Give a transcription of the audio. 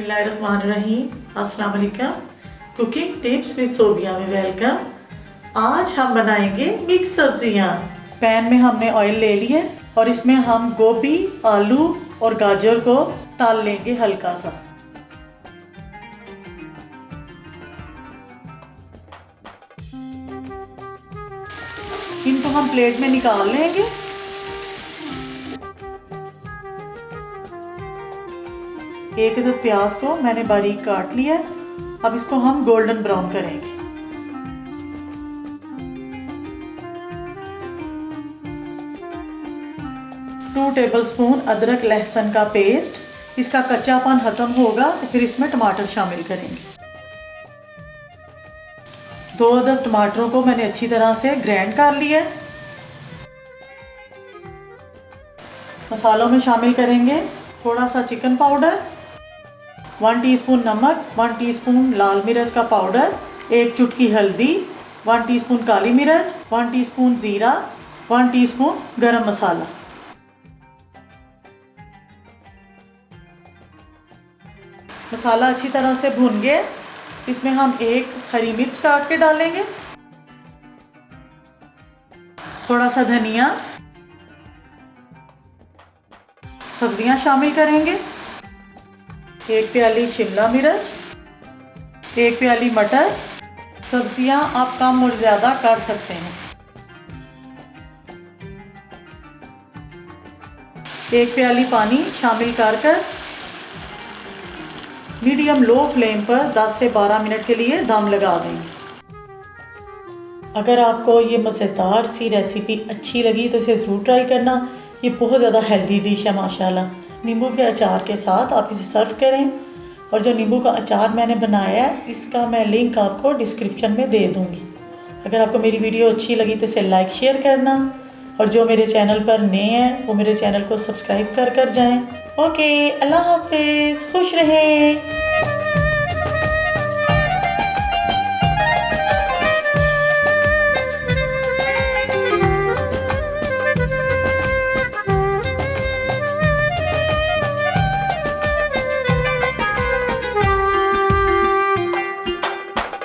बिस्मिल्लाहिर्रहमानिर्रहीम। अस्सलाम वालेकुम। कुकिंग टिप्स विद सोबिया में वेलकम। आज हम बनाएंगे मिक्स सब्जियां। पैन में हमने ऑयल ले लिया और इसमें हम गोभी, आलू और गाजर को तल लेंगे हल्का सा। इनको हम प्लेट में निकाल लेंगे। एक दो प्याज को मैंने बारीक काट लिया। अब इसको हम गोल्डन ब्राउन करेंगे। टू टेबलस्पून अदरक लहसुन का पेस्ट। इसका कच्चापन खत्म होगा तो फिर इसमें टमाटर शामिल करेंगे। 2 अदद टमाटरों को मैंने अच्छी तरह से ग्राइंड कर लिया। मसालों में शामिल करेंगे थोड़ा सा चिकन पाउडर, 1 टीस्पून नमक, 1 टीस्पून लाल मिर्च का पाउडर, 1 चुटकी हल्दी, 1 टीस्पून काली मिर्च, 1 टीस्पून जीरा, 1 टीस्पून गरम मसाला। मसाला अच्छी तरह से भून गया। इसमें हम 1 हरी मिर्च काट के डालेंगे, थोड़ा सा धनिया, सब्जियां शामिल करेंगे। 1 प्याली शिमला मिर्च, 1 प्याली मटर। सब्जियां आप कम और ज़्यादा कर सकते हैं। 1 प्याली पानी शामिल कर मीडियम लो फ्लेम पर 10 से 12 मिनट के लिए दम लगा देंगे। अगर आपको ये मज़ेदार सी रेसिपी अच्छी लगी तो इसे ज़रूर ट्राई करना। ये बहुत ज़्यादा हेल्दी डिश है माशाल्लाह। नींबू के अचार के साथ आप इसे सर्व करें। और जो नींबू का अचार मैंने बनाया है इसका मैं लिंक आपको डिस्क्रिप्शन में दे दूँगी। अगर आपको मेरी वीडियो अच्छी लगी तो इसे लाइक शेयर करना। और जो मेरे चैनल पर नए हैं वो मेरे चैनल को सब्सक्राइब कर जाएं। ओके, अल्लाह हाफिज़, खुश रहें।